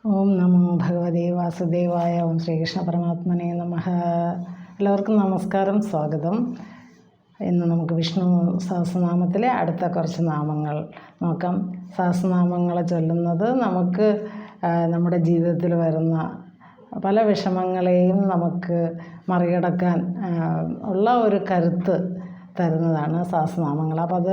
ഓം നമോ ഭഗവതേ വാസുദേവായ. ഓം ശ്രീകൃഷ്ണ പരമാത്മനെ നമഃ. എല്ലാവർക്കും നമസ്കാരം, സ്വാഗതം. ഇന്ന് നമുക്ക് വിഷ്ണു സഹസ്രനാമത്തിലെ അടുത്ത കുറച്ച് നാമങ്ങൾ നോക്കാം. സഹസ്രനാമങ്ങൾ ചൊല്ലുന്നത് നമുക്ക് നമ്മുടെ ജീവിതത്തിൽ വരുന്ന പല വിഷമങ്ങളെയും നമുക്ക് മറികടക്കാൻ ഉള്ള ഒരു കരുത്ത് തരുന്നതാണ് സഹസ്രനാമങ്ങൾ. അപ്പോൾ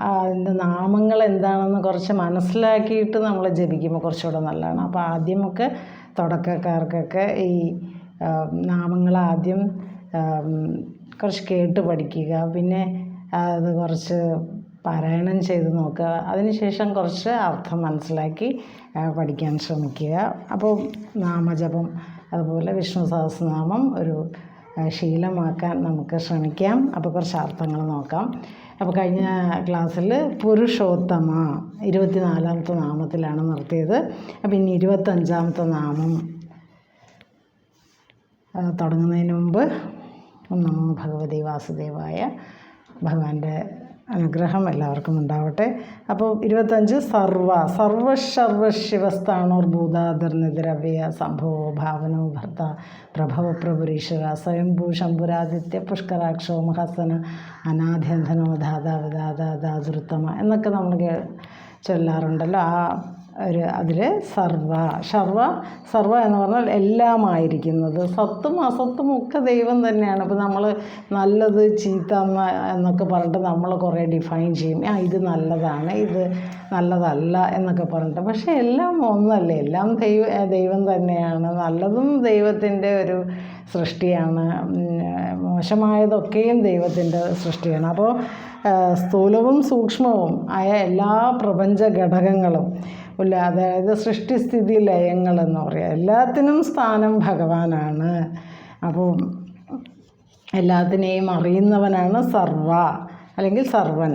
അതിൻ്റെ നാമങ്ങൾ എന്താണെന്ന് കുറച്ച് മനസ്സിലാക്കിയിട്ട് നമ്മൾ ജപിക്കുമ്പോൾ കുറച്ചുകൂടെ നല്ലതാണ്. അപ്പോൾ ആദ്യമൊക്കെ തുടക്കക്കാർക്കൊക്കെ ഈ നാമങ്ങൾ ആദ്യം കുറച്ച് കേട്ട് പഠിക്കുക, പിന്നെ അത് കുറച്ച് പാരായണം ചെയ്ത് നോക്കുക, അതിനുശേഷം കുറച്ച് അർത്ഥം മനസ്സിലാക്കി പഠിക്കാൻ ശ്രമിക്കുക. അപ്പോൾ നാമജപം അതുപോലെ വിഷ്ണു സഹസ്രനാമം ഒരു ശീലമാക്കാൻ നമുക്ക് ശ്രമിക്കാം. അപ്പോൾ കുറച്ച് അർത്ഥങ്ങൾ നോക്കാം. അപ്പോൾ കഴിഞ്ഞ ക്ലാസ്സിൽ പുരുഷോത്തമ 24ാമത്തെ നാമത്തിലാണ് നിർത്തിയത്. അപ്പോൾ ഇനി 25ാമത്തെ നാമം തുടങ്ങുന്നതിന് മുമ്പ് നമോ ഭഗവതി വാസുദേവായ. ഭഗവാന്റെ അനുഗ്രഹം എല്ലാവർക്കും ഉണ്ടാവട്ടെ. അപ്പോൾ 25 സർവശിവസ്ഥാണോർഭൂതാതിർനിദ്രവ്യ സംഭവോ ഭാവനോ ഭർത്ത പ്രഭവ പ്രഭുരീശ്വര സ്വയംഭൂ ശംഭുരാദിത്യ പുഷ്കരാക്ഷോ മഹസന അനാദ്യന്ധനോ ധാതാവിധാതാദാതൃത്തമ എന്നൊക്കെ നമ്മൾ ചൊല്ലാറുണ്ടല്ലോ. അതിൽ സർവ എന്ന് പറഞ്ഞാൽ എല്ലാമായിരിക്കുന്നത്, സത്തും അസത്തും ഒക്കെ ദൈവം തന്നെയാണ്. ഇപ്പോൾ നമ്മൾ നല്ലത് ചീത്ത എന്നൊക്കെ പറഞ്ഞിട്ട് നമ്മൾ കുറേ ഡിഫൈൻ ചെയ്യും. ഇത് നല്ലതാണ്, ഇത് നല്ലതല്ല എന്നൊക്കെ പറഞ്ഞിട്ട്. പക്ഷേ എല്ലാം ഒന്നല്ലേ, എല്ലാം ദൈവം തന്നെയാണ്. നല്ലതും ദൈവത്തിൻ്റെ ഒരു സൃഷ്ടിയാണ്, മോശമായതൊക്കെയും ദൈവത്തിൻ്റെ സൃഷ്ടിയാണ്. അപ്പോൾ സ്ഥൂലവും സൂക്ഷ്മവും ആയ എല്ലാ പ്രപഞ്ച ഘടകങ്ങളും അതായത് സൃഷ്ടിസ്ഥിതി ലയങ്ങളെന്ന് പറയുക, എല്ലാത്തിനും സ്ഥാനം ഭഗവാനാണ്. അപ്പോൾ എല്ലാത്തിനെയും അറിയുന്നവനാണ് സർവ അല്ലെങ്കിൽ സർവൻ.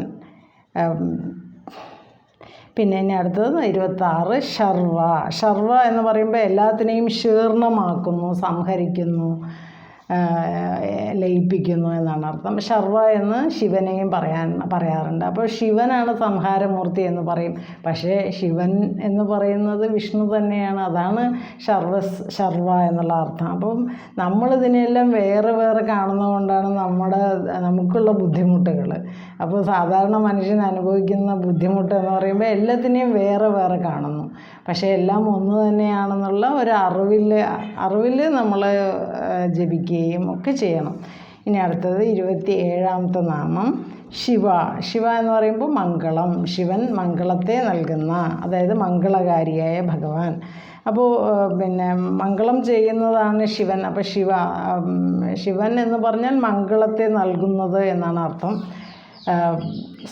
പിന്നെ ഇനി അടുത്തത് 26 ശർവ എന്ന് പറയുമ്പോൾ എല്ലാത്തിനെയും ശീർണമാക്കുന്നു, സംഹരിക്കുന്നു, ലയിപ്പിക്കുന്നു എന്നാണ് അർത്ഥം. ശർവ എന്ന് ശിവനെയും പറയാറുണ്ട്. അപ്പോൾ ശിവനാണ് സംഹാരമൂർത്തി എന്ന് പറയും. പക്ഷേ ശിവൻ എന്ന് പറയുന്നത് വിഷ്ണു തന്നെയാണ്. അതാണ് ശർവ എന്നുള്ള അർത്ഥം. അപ്പം നമ്മളിതിനെല്ലാം വേറെ വേറെ കാണുന്നതുകൊണ്ടാണ് നമുക്കുള്ള ബുദ്ധിമുട്ടുകൾ. അപ്പോൾ സാധാരണ മനുഷ്യൻ അനുഭവിക്കുന്ന ബുദ്ധിമുട്ട് എന്ന് പറയുമ്പോൾ എല്ലാത്തിനെയും വേറെ വേറെ കാണുന്നു. പക്ഷേ എല്ലാം ഒന്ന് തന്നെയാണെന്നുള്ള ഒരു അറിവിൽ നമ്മൾ ജപിക്കുകയും ഒക്കെ ചെയ്യണം. ഇനി അടുത്തത് 27ാമത്തെ നാമം ശിവ എന്ന് പറയുമ്പോൾ മംഗളം. ശിവൻ മംഗളത്തെ നൽകുന്ന, അതായത് മംഗളകാരിയായ ഭഗവാൻ. അപ്പോൾ പിന്നെ മംഗളം ചെയ്യുന്നതാണ് ശിവൻ. അപ്പോൾ ശിവൻ എന്ന് പറഞ്ഞാൽ മംഗളത്തെ നൽകുന്നത് എന്നാണ് അർത്ഥം.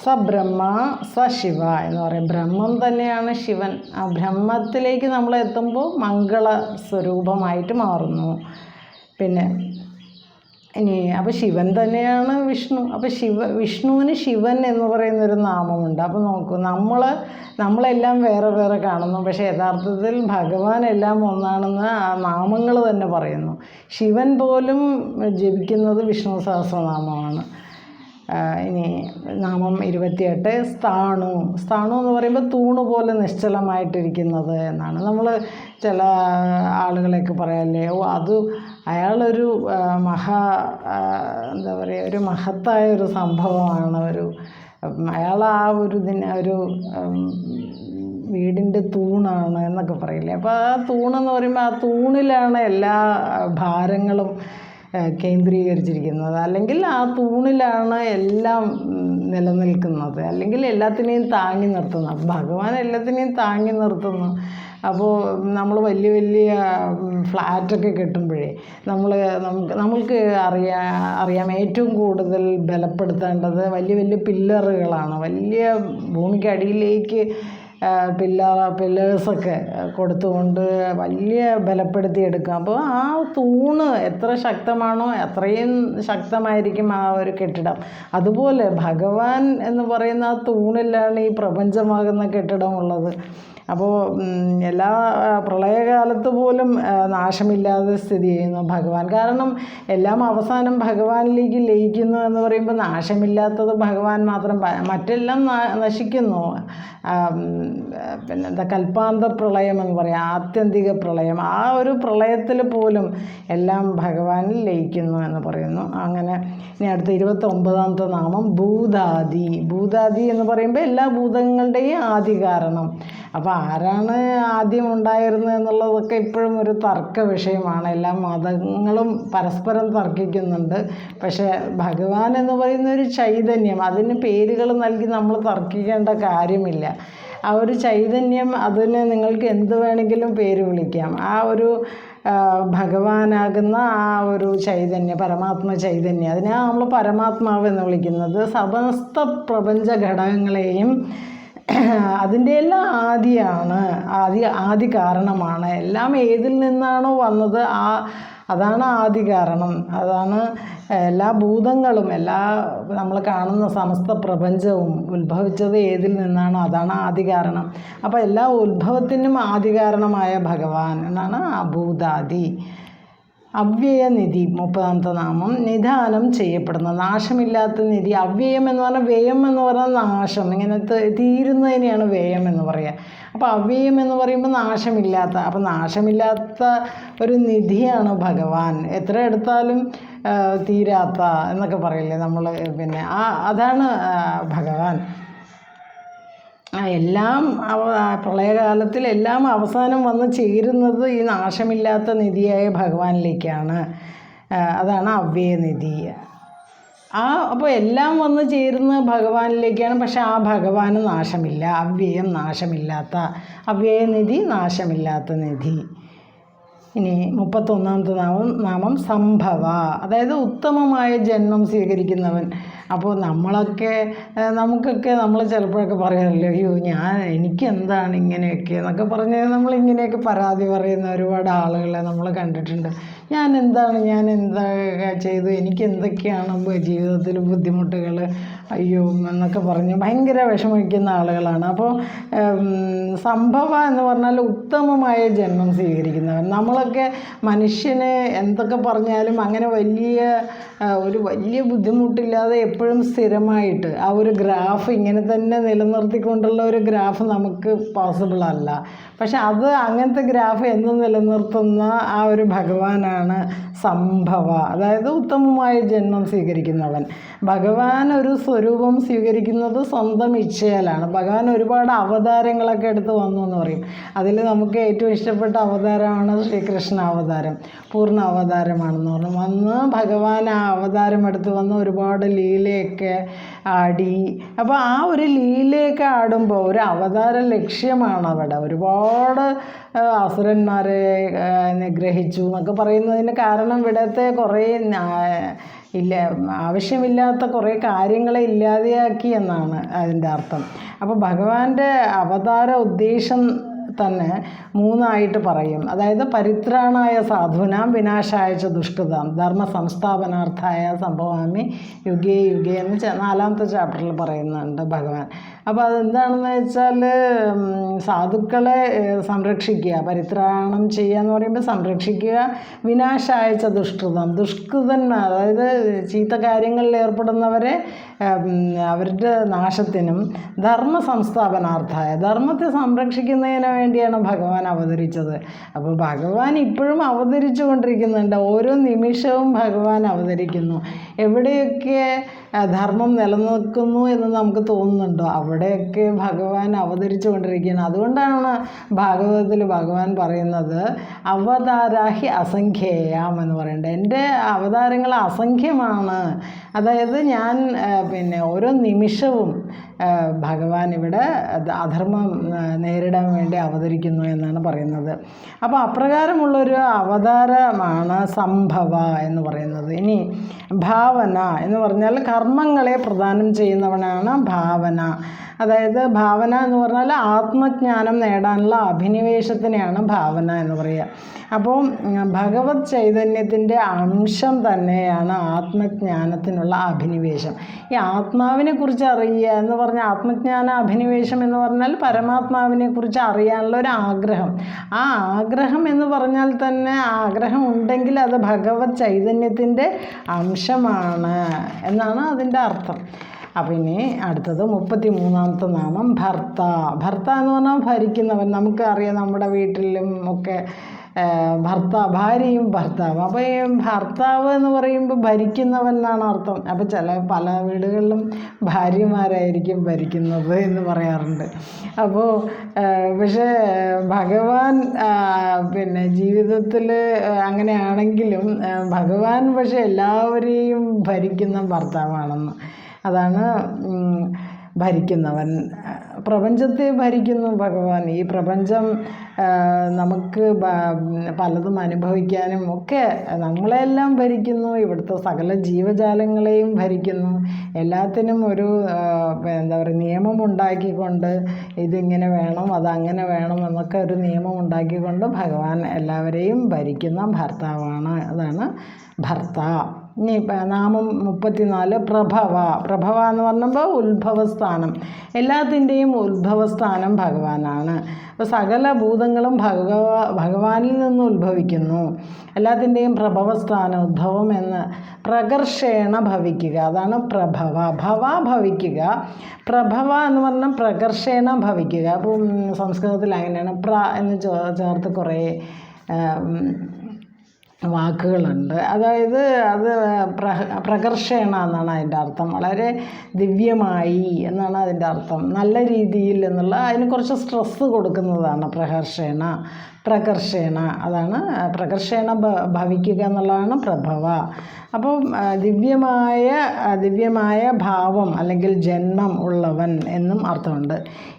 സബ്രഹ്മ സശിവ എന്ന് പറയും. ബ്രഹ്മം തന്നെയാണ് ശിവൻ. ആ ബ്രഹ്മത്തിലേക്ക് നമ്മൾ എത്തുമ്പോൾ മംഗള സ്വരൂപമായിട്ട് മാറുന്നു. പിന്നെ അപ്പോൾ ശിവൻ തന്നെയാണ് വിഷ്ണു. അപ്പോൾ വിഷ്ണുവിന് ശിവൻ എന്ന് പറയുന്നൊരു നാമമുണ്ട്. അപ്പോൾ നോക്കൂ, നമ്മളെല്ലാം വേറെ വേറെ കാണുന്നു, പക്ഷേ യഥാർത്ഥത്തിൽ ഭഗവാൻ എല്ലാം ഒന്നാണെന്ന് ആ നാമങ്ങൾ തന്നെ പറയുന്നു. ശിവൻ പോലും ജപിക്കുന്നത് വിഷ്ണു സഹസ്രനാമമാണ്. ഇനി നാമം 28 സ്ഥാണു എന്ന് പറയുമ്പോൾ തൂണ് പോലെ നിശ്ചലമായിട്ടിരിക്കുന്നത് എന്നാണ്. നമ്മൾ ചില ആളുകളെയൊക്കെ പറയാല്ലേ, അയാളൊരു എന്താ പറയുക, ഒരു മഹത്തായ ഒരു സംഭവമാണ്, അയാൾ ഒരു വീടിൻ്റെ തൂണാണ് എന്നൊക്കെ പറയില്ലേ. അപ്പോൾ ആ തൂണെന്ന് പറയുമ്പോൾ ആ തൂണിലാണ് എല്ലാ ഭാരങ്ങളും കേന്ദ്രീകരിച്ചിരിക്കുന്നത്, അല്ലെങ്കിൽ ആ തൂണിലാണ് എല്ലാം നിലനിൽക്കുന്നത്, അല്ലെങ്കിൽ എല്ലാത്തിനെയും താങ്ങി നിർത്തുന്നത്. ഭഗവാൻ എല്ലാത്തിനെയും താങ്ങി നിർത്തുന്നു. അപ്പോൾ നമ്മൾ വലിയ വലിയ ഫ്ലാറ്റൊക്കെ കെട്ടുമ്പോഴേ നമ്മൾക്ക് അറിയാം ഏറ്റവും കൂടുതൽ ബലപ്പെടുത്തേണ്ടത് വലിയ വലിയ പില്ലറുകളാണ്. വലിയ ഭൂമിക്കടിയിലേക്ക് പില്ലേഴ്സൊക്കെ കൊടുത്തുകൊണ്ട് വലിയ ബലപ്പെടുത്തിയെടുക്കുക. അപ്പോൾ ആ തൂണ് എത്ര ശക്തമാണോ അത്രയും ശക്തമായിരിക്കും ആ ഒരു കെട്ടിടം. അതുപോലെ ഭഗവാൻ എന്ന് പറയുന്ന ആ തൂണിലാണ് ഈ പ്രപഞ്ചമാകുന്ന കെട്ടിടമുള്ളത്. അപ്പോൾ എല്ലാ പ്രളയകാലത്ത് പോലും നാശമില്ലാതെ സ്ഥിതി ചെയ്യുന്നു ഭഗവാൻ. കാരണം എല്ലാം അവസാനം ഭഗവാനിലേക്ക് ലയിക്കുന്നു എന്ന് പറയുമ്പോൾ നാശമില്ലാത്തത് ഭഗവാൻ മാത്രം. മറ്റെല്ലാം നശിക്കുന്നു. പിന്നെന്താ കൽപ്പാന്ത പ്രളയം എന്ന് പറയാം, ആത്യന്തിക പ്രളയം. ആ ഒരു പ്രളയത്തിൽ പോലും എല്ലാം ഭഗവാനിൽ ലയിക്കുന്നു എന്ന് പറയുന്നു. അങ്ങനെ ഇനി അടുത്ത 29ാമത്തെ നാമം ഭൂതാദി. ഭൂതാദി എന്ന് പറയുമ്പോൾ എല്ലാ ഭൂതങ്ങളുടെയും ആദി കാരണം. അപ്പോൾ ആരാണ് ആദ്യം ഉണ്ടായിരുന്നത് എന്നുള്ളതൊക്കെ ഇപ്പോഴും ഒരു തർക്ക വിഷയമാണ്. എല്ലാ മതങ്ങളും പരസ്പരം തർക്കിക്കുന്നുണ്ട്. പക്ഷേ ഭഗവാൻ എന്ന് പറയുന്ന ഒരു ചൈതന്യം, അതിന് പേരുകൾ നൽകി നമ്മൾ തർക്കിക്കേണ്ട കാര്യമില്ല. ആ ഒരു ചൈതന്യം, അതിന് നിങ്ങൾക്ക് എന്ത് വേണമെങ്കിലും പേര് വിളിക്കാം. ആ ഒരു ഭഗവാനാകുന്ന ആ ഒരു ചൈതന്യം, പരമാത്മ ചൈതന്യം, അതിനാണ് നമ്മൾ പരമാത്മാവ് എന്ന് വിളിക്കുന്നത്. സമസ്ത പ്രപഞ്ച ഘടകങ്ങളെയും അതിൻ്റെ എല്ലാം ആദിയാണ്, ആദി കാരണമാണ്. എല്ലാം ഏതിൽ നിന്നാണോ വന്നത് അതാണ് ആദി കാരണം. അതാണ് എല്ലാ ഭൂതങ്ങളും, നമ്മൾ കാണുന്ന സമസ്ത പ്രപഞ്ചവും ഉത്ഭവിച്ചത് ഏതിൽ നിന്നാണോ അതാണ് ആദി കാരണം. അപ്പോൾ എല്ലാ ഉത്ഭവത്തിനും ആദി കാരണമായ ഭഗവാൻ എന്നാണ് ഭൂതാദി. അവ്യയനിധി 30ാമത്തെ നാമം. നിധാനം ചെയ്യപ്പെടുന്ന, നാശമില്ലാത്ത നിധി. അവ്യയം എന്ന് പറഞ്ഞാൽ, വ്യയം എന്ന് പറഞ്ഞാൽ നാശം, ഇങ്ങനെ തീരുന്നതിനെയാണ് വ്യയം എന്ന് പറയുക. അപ്പോൾ അവ്യയം എന്ന് പറയുമ്പോൾ നാശമില്ലാത്ത. അപ്പോൾ നാശമില്ലാത്ത ഒരു നിധിയാണ് ഭഗവാൻ. എത്ര എടുത്താലും തീരാത്ത എന്നൊക്കെ പറയില്ലേ നമ്മൾ. പിന്നെ അതാണ് ഭഗവാൻ. എല്ലാം പ്രളയകാലത്തിൽ എല്ലാം അവസാനം വന്ന് ചേരുന്നത് ഈ നാശമില്ലാത്ത നിധിയായ ഭഗവാനിലേക്കാണ്. അതാണ് അവ്യയനിധി. അപ്പോൾ എല്ലാം വന്ന് ചേരുന്നത് ഭഗവാനിലേക്കാണ്. പക്ഷെ ആ ഭഗവാന് നാശമില്ല. അവ്യയം, നാശമില്ലാത്ത അവ്യയനിധി, നാശമില്ലാത്ത നിധി. ഇനി 31ാമത്തെ നാമം സംഭവ. അതായത് ഉത്തമമായ ജന്മം സ്വീകരിക്കുന്നവൻ. അപ്പോൾ നമുക്കൊക്കെ നമ്മൾ ചിലപ്പോഴൊക്കെ പറയാറില്ല, അയ്യോ എനിക്കെന്താണ് ഇങ്ങനെയൊക്കെ എന്നൊക്കെ പറഞ്ഞ് നമ്മളിങ്ങനെയൊക്കെ പരാതി പറയുന്ന ഒരുപാട് ആളുകളെ നമ്മൾ കണ്ടിട്ടുണ്ട്. ഞാൻ എന്താ ചെയ്തു, എനിക്ക് എന്തൊക്കെയാണ് ജീവിതത്തിൽ ബുദ്ധിമുട്ടുകൾ, അയ്യോ എന്നൊക്കെ പറഞ്ഞ് ഭയങ്കര വിഷമിക്കുന്ന ആളുകളാണ്. അപ്പോൾ സംഭവ എന്ന് പറഞ്ഞാൽ ഉത്തമമായ ജന്മം സ്വീകരിക്കുന്നവൻ. നമ്മളൊക്കെ മനുഷ്യന് എന്തൊക്കെ പറഞ്ഞാലും അങ്ങനെ വലിയ ബുദ്ധിമുട്ടില്ലാതെ എപ്പോഴും സ്ഥിരമായിട്ട് ആ ഒരു ഗ്രാഫ് ഇങ്ങനെ തന്നെ നിലനിർത്തിക്കൊണ്ടുള്ള ഒരു ഗ്രാഫ് നമുക്ക് പോസിബിൾ അല്ല. പക്ഷെ അങ്ങനത്തെ ഗ്രാഫ് എന്നും നിലനിർത്തുന്ന ആ ഒരു ഭഗവാനാണ് സംഭവ. അതായത് ഉത്തമമായ ജന്മം സ്വീകരിക്കുന്നവൻ. ഭഗവാൻ ഒരു സ്വരൂപം സ്വീകരിക്കുന്നത് സ്വന്തം ഇച്ഛയാലാണ്. ഭഗവാൻ ഒരുപാട് അവതാരങ്ങളൊക്കെ എടുത്ത് വന്നു എന്ന് പറയും. അതിൽ നമുക്ക് ഏറ്റവും ഇഷ്ടപ്പെട്ട അവതാരമാണ് ശ്രീകൃഷ്ണ അവതാരം. പൂർണ്ണ അവതാരമാണെന്ന് പറഞ്ഞു വന്ന് ഭഗവാൻ ആ അവതാരം എടുത്ത് വന്ന് ഒരുപാട് ലീലയൊക്കെ ആടി. അപ്പോൾ ആ ഒരു ലീലയൊക്കെ ആടുമ്പോൾ ഒരു അവതാര ലക്ഷ്യമാണ് അവിടെ. ഒരുപാട് അസുരന്മാരെ നിഗ്രഹിച്ചു എന്നൊക്കെ പറയുന്നതിന് കാരണം ഇവിടുത്തെ കുറേ ആവശ്യമില്ലാത്ത കുറേ കാര്യങ്ങളെ ഇല്ലാതെയാക്കി എന്നാണ് അതിൻ്റെ അർത്ഥം. അപ്പോൾ ഭഗവാന്റെ അവതാര ഉദ്ദേശം തന്നെ 3ആയിട്ട് പറയും. അതായത് പരിത്രാണായ സാധൂനാം വിനാശായ ച ദുഷ്കൃതാം ധർമ്മ സംസ്ഥാപനാർത്ഥായ സംഭവാമി യുഗേ യുഗേ എന്ന് 4ാമത്തെ ചാപ്റ്ററിൽ പറയുന്നുണ്ട് ഭഗവാൻ. അപ്പോൾ അതെന്താണെന്ന് വെച്ചാൽ സാധുക്കളെ സംരക്ഷിക്കുക, പരിത്രാണം ചെയ്യുക എന്ന് പറയുമ്പോൾ സംരക്ഷിക്കുക. വിനാശായ ച ദുഷ്കൃതന്മാർ, അതായത് ചീത്ത കാര്യങ്ങളിൽ ഏർപ്പെടുന്നവരെ അവരുടെ നാശത്തിനും, ധർമ്മ സംസ്ഥാപനാർത്ഥായ ധർമ്മത്തെ സംരക്ഷിക്കുന്നതിന് വേണ്ടിയാണ് ഭഗവാൻ അവതരിച്ചത്. അപ്പോൾ ഭഗവാൻ ഇപ്പോഴും അവതരിച്ചു കൊണ്ടിരിക്കുന്നുണ്ട്. ഓരോ നിമിഷവും ഭഗവാൻ അവതരിക്കുന്നു. എവിടെയൊക്കെ ധർമ്മം നിലനിൽക്കുന്നു എന്ന് നമുക്ക് തോന്നുന്നുണ്ടോ അവിടെയൊക്കെ ഭഗവാൻ അവതരിച്ചു കൊണ്ടിരിക്കുകയാണ്. അതുകൊണ്ടാണ് ഭാഗവതത്തിൽ ഭഗവാൻ പറയുന്നത് അവതാരാഹി അസംഖ്യേയം എന്ന് പറയുന്നത്. എൻ്റെ അവതാരങ്ങൾ അസംഖ്യമാണ്. അതായത് ഞാൻ ഓരോ നിമിഷവും ഭഗവാൻ ഇവിടെ അധർമ്മം നേരിടാൻ വേണ്ടി അവതരിക്കുന്നു എന്നാണ് പറയുന്നത്. അപ്പോൾ അപ്രകാരമുള്ളൊരു അവതാരമാണ് സംഭവ എന്ന് പറയുന്നത്. ഇനി ഭാവന എന്ന് പറഞ്ഞാൽ കർമ്മങ്ങളെ പ്രദാനം ചെയ്യുന്നവനാണ് ഭാവന. അതായത് ഭാവന എന്ന് പറഞ്ഞാൽ ആത്മജ്ഞാനം നേടാനുള്ള അഭിനിവേശത്തിനെയാണ് ഭാവന എന്ന് പറയുക. അപ്പോൾ ഭഗവത് ചൈതന്യത്തിൻ്റെ അംശം തന്നെയാണ് ആത്മജ്ഞാനത്തിന് അറിയാനുള്ള അഭിനിവേശം. ഈ ആത്മാവിനെ കുറിച്ച് അറിയുക എന്ന് പറഞ്ഞാൽ, ആത്മജ്ഞാന അഭിനിവേശം എന്ന് പറഞ്ഞാൽ പരമാത്മാവിനെ കുറിച്ച് അറിയാനുള്ള ഒരു ആഗ്രഹം. ആ ആഗ്രഹം എന്ന് പറഞ്ഞാൽ തന്നെ, ആ ആഗ്രഹം ഉണ്ടെങ്കിൽ അത് ഭഗവത് ചൈതന്യത്തിൻ്റെ അംശമാണ് എന്നാണ് അതിൻ്റെ അർത്ഥം. അപ്പം ഇനി അടുത്തത് 33ാമത്തെ നാമം ഭർത്ത. ഭർത്ത എന്ന് പറഞ്ഞാൽ ഭരിക്കുന്നവൻ. നമുക്കറിയാം നമ്മുടെ വീട്ടിലും ഒക്കെ ഭാര്യയും ഭർത്താവും. അപ്പോൾ ഈ ഭർത്താവ് എന്ന് പറയുമ്പോൾ ഭരിക്കുന്നവൻ എന്നാണ് അർത്ഥം. അപ്പോൾ പല വീടുകളിലും ഭാര്യമാരായിരിക്കും ഭരിക്കുന്നത് എന്ന് പറയാറുണ്ട്. അപ്പോൾ പക്ഷേ ഭഗവാൻ ജീവിതത്തിൽ അങ്ങനെയാണെങ്കിലും ഭഗവാൻ പക്ഷേ എല്ലാവരെയും ഭരിക്കുന്ന ഭർത്താവാണെന്ന്. അതാണ് ഭരിക്കുന്നവൻ. പ്രപഞ്ചത്തെ ഭരിക്കുന്നു ഭഗവാൻ. ഈ പ്രപഞ്ചം നമുക്ക് പലതും അനുഭവിക്കാനും ഒക്കെ നമ്മളെല്ലാം ഭരിക്കുന്നു. ഇവിടുത്തെ സകല ജീവജാലങ്ങളെയും ഭരിക്കുന്നു. എല്ലാത്തിനും ഒരു നിയമം ഉണ്ടാക്കിക്കൊണ്ട് ഇതിങ്ങനെ വേണം, അതങ്ങനെ വേണം എന്നൊക്കെ ഒരു നിയമം ഉണ്ടാക്കിക്കൊണ്ട് ഭഗവാൻ എല്ലാവരെയും ഭരിക്കുന്ന ഭർത്താവാണ്. അതാണ് ഭർത്ത. ഇനി നാമം 34 പ്രഭവ. പ്രഭവ എന്ന് പറഞ്ഞപ്പോൾ ഉത്ഭവസ്ഥാനം. എല്ലാത്തിൻ്റെയും ഉത്ഭവസ്ഥാനം ഭഗവാനാണ്. അപ്പോൾ സകല ഭൂതങ്ങളും ഭഗവാനിൽ നിന്ന് ഉത്ഭവിക്കുന്നു. എല്ലാത്തിൻ്റെയും പ്രഭവസ്ഥാനം, ഉദ്ഭവം എന്ന്. പ്രകർഷേണ ഭവിക്കുക, അതാണ് പ്രഭവ. ഭവിക്കുക. പ്രഭവ എന്ന് പറഞ്ഞാൽ പ്രകർഷേണ ഭവിക്കുക. അപ്പം സംസ്കൃതത്തിൽ അങ്ങനെയാണ്. എന്ന് ചേർത്ത് കുറേ വാക്കുകളുണ്ട്. അതായത് അത് പ്രകർഷേണ എന്നാണ് അതിൻ്റെ അർത്ഥം. വളരെ ദിവ്യമായി എന്നാണ് അതിൻ്റെ അർത്ഥം. നല്ല രീതിയിൽ എന്നുള്ള, അതിന് കുറച്ച് സ്ട്രെസ്സ് കൊടുക്കുന്നതാണ് പ്രകർഷേണ. അതാണ് പ്രകർഷേണ ഭവിക്കുക എന്നുള്ളതാണ് പ്രഭവ. അപ്പം ദിവ്യമായ ഭാവം അല്ലെങ്കിൽ ജന്മം ഉള്ളവൻ എന്നും അർത്ഥമുണ്ട്.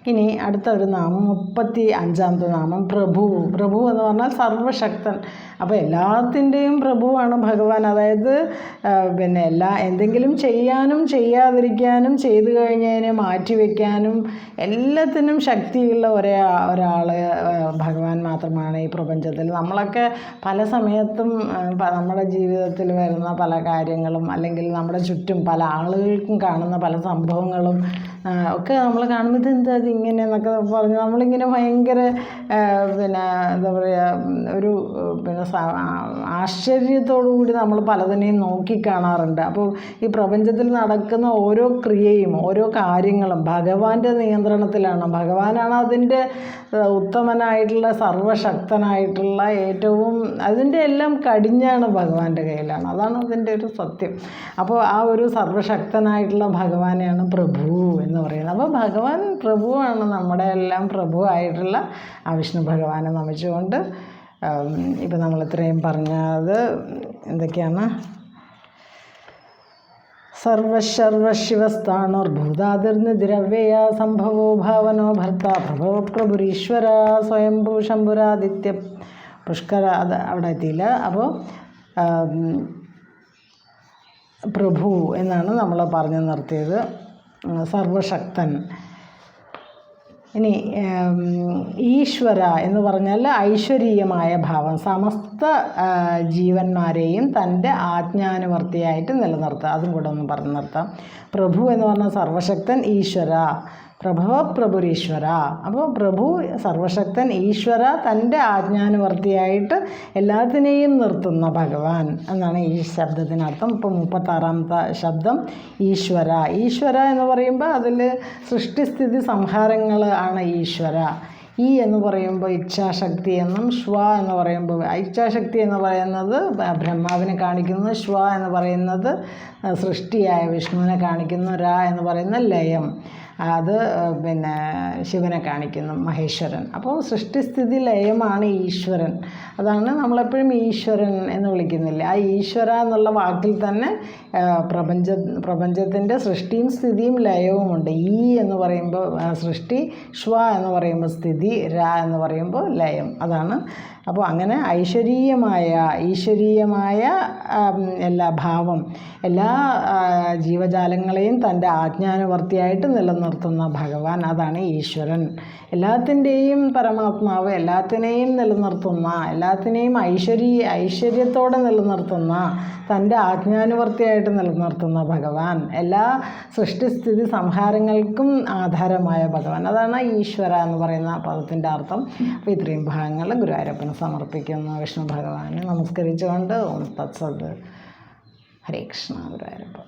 ഇനി അടുത്ത ഒരു നാമം 35ാമത്തെ നാമം പ്രഭു. പ്രഭു എന്ന് പറഞ്ഞാൽ സർവശക്തൻ. അപ്പോൾ എല്ലാത്തിൻ്റെയും പ്രഭുവാണ് ഭഗവാൻ. അതായത് എന്തെങ്കിലും ചെയ്യാനും ചെയ്യാതിരിക്കാനും ചെയ്തു കഴിഞ്ഞതിനെ മാറ്റിവെക്കാനും എല്ലാത്തിനും ശക്തിയുള്ള ഒരാൾ ഭഗവാൻ മാത്രമാണ് ഈ പ്രപഞ്ചത്തിൽ. നമ്മളൊക്കെ പല സമയത്തും നമ്മുടെ ജീവിതത്തിൽ വരുന്ന പല കാര്യങ്ങളും അല്ലെങ്കിൽ നമ്മുടെ ചുറ്റും പല ആളുകൾക്കും കാണുന്ന പല സംഭവങ്ങളും ഒക്കെ നമ്മൾ കാണുമ്പോൾ ഇതെന്താ ഇങ്ങനെ എന്നൊക്കെ പറഞ്ഞ് നമ്മളിങ്ങനെ ഭയങ്കര എന്താ പറയുക, ഒരു ആശ്ചര്യത്തോടു കൂടി നമ്മൾ പലതിനെയും നോക്കിക്കാണാറുണ്ട്. അപ്പോൾ ഈ പ്രപഞ്ചത്തിൽ നടക്കുന്ന ഓരോ ക്രിയയും ഓരോ കാര്യങ്ങളും ഭഗവാന്റെ നിയന്ത്രണത്തിലാണ്. ഭഗവാനാണ് അതിൻ്റെ ഉത്തമനായിട്ടുള്ള സർവശക്തനായിട്ടുള്ള ഏറ്റവും അതിൻ്റെ എല്ലാം കടിഞ്ഞാണ് ഭഗവാന്റെ കയ്യിലാണ്. അതാണ് അതിൻ്റെ ഒരു സത്യം. അപ്പോൾ ആ ഒരു സർവശക്തനായിട്ടുള്ള ഭഗവാനെയാണ് പ്രഭു എന്ന് പറയുന്നത്. അപ്പോൾ ഭഗവാൻ പ്രഭുവാണ്, നമ്മുടെ എല്ലാം പ്രഭുവായിട്ടുള്ള ആ വിഷ്ണു ഭഗവാനെ നമിച്ചുകൊണ്ട് ഇപ്പം നമ്മൾ ഇത്രയും പറഞ്ഞത് എന്തൊക്കെയാണ്? സർവശിവസ്ഥാണുർഭൂതാതിർനിദ്രവ്യയ സംഭവോ ഭാവനോ ഭർത്ത പ്രഭവ പ്രഭുരീശ്വര സ്വയംഭൂ ശംഭുരാദിത്യ പുഷ്കര. അത് അവിടെ എത്തിയില്ല. അപ്പോൾ പ്രഭു എന്നാണ് നമ്മൾ പറഞ്ഞു നിർത്തിയത്. സർവശക്തൻ. ഇനി ഈശ്വര എന്ന് പറഞ്ഞാൽ ഐശ്വരീയമായ ഭാവം, സമസ്ത ജീവന്മാരെയും തൻ്റെ ആജ്ഞാനുവർത്തിയായിട്ട് നിലനിർത്തുക. അതും കൂടെ ഒന്ന് പറഞ്ഞു നിർത്താം. പ്രഭു എന്ന് പറഞ്ഞാൽ സർവശക്തൻ, ഈശ്വര, പ്രഭുരീശ്വര. അപ്പോൾ പ്രഭു സർവശക്തൻ, ഈശ്വര, തൻ്റെ ആജ്ഞാനുവർത്തിയായിട്ട് എല്ലാത്തിനെയും നിർത്തുന്ന ഭഗവാൻ എന്നാണ് ഈ ശബ്ദത്തിനർത്ഥം. ഇപ്പോൾ 36ാമത്തെ ശബ്ദം ഈശ്വര. ഈശ്വര എന്ന് പറയുമ്പോൾ അതിൽ സൃഷ്ടിസ്ഥിതി സംഹാരങ്ങൾ ആണ് ഈശ്വര. ഈ എന്ന് പറയുമ്പോൾ ഇച്ഛാശക്തി എന്നും, ശ്വ എന്ന് പറയുമ്പോൾ ഇച്ഛാശക്തി എന്ന് പറയുന്നത് ബ്രഹ്മാവിനെ കാണിക്കുന്നു, ശ്വ എന്ന് പറയുന്നത് സൃഷ്ടിയായ വിഷ്ണുവിനെ കാണിക്കുന്നു, ര എന്ന് പറയുന്ന ലയം, അത് ശിവനെ കാണിക്കുന്നു, മഹേശ്വരൻ. അപ്പോൾ സൃഷ്ടിസ്ഥിതി ലയമാണ് ഈശ്വരൻ. അതാണ് നമ്മളെപ്പോഴും ഈശ്വരൻ എന്ന് വിളിക്കുന്നില്ല. ആ ഈശ്വര എന്നുള്ള വാക്കിൽ തന്നെ പ്രപഞ്ചത്തിൻ്റെ സൃഷ്ടിയും സ്ഥിതിയും ലയവുമുണ്ട്. ഈ എന്ന് പറയുമ്പോൾ സൃഷ്ടി, ശ്വ എന്ന് പറയുമ്പോൾ സ്ഥിതി, ര എന്ന് പറയുമ്പോൾ ലയം. അതാണ് അപ്പോൾ അങ്ങനെ ഈശ്വരീയമായ എല്ലാ ഭാവം എല്ലാ ജീവജാലങ്ങളെയും തൻ്റെ ആജ്ഞാനുവർത്തിയായിട്ട് നിലനിർത്തുന്ന ഭഗവാൻ, അതാണ് ഈശ്വരൻ. എല്ലാത്തിൻ്റെയും പരമാത്മാവ്, എല്ലാത്തിനെയും നിലനിർത്തുന്ന, എല്ലാത്തിനെയും ഐശ്വര്യത്തോടെ നിലനിർത്തുന്ന, തൻ്റെ ആജ്ഞാനുവർത്തിയായിട്ട് നിലനിർത്തുന്ന ഭഗവാൻ, എല്ലാ സൃഷ്ടിസ്ഥിതി സംഹാരങ്ങൾക്കും ആധാരമായ ഭഗവാൻ, അതാണ് ഈശ്വര എന്ന് പറയുന്ന പദത്തിൻ്റെ അർത്ഥം. അപ്പോൾ ഇത്രയും ഭാഗങ്ങൾ ഗുരുവായൂരപ്പന് സമർപ്പിക്കുന്നു. വിഷ്ണു ഭഗവാനെ നമസ്കരിച്ചുകൊണ്ട് ഓം തത്സത്. ഹരേ കൃഷ്ണ. ഗുരുവായൂരപ്പ.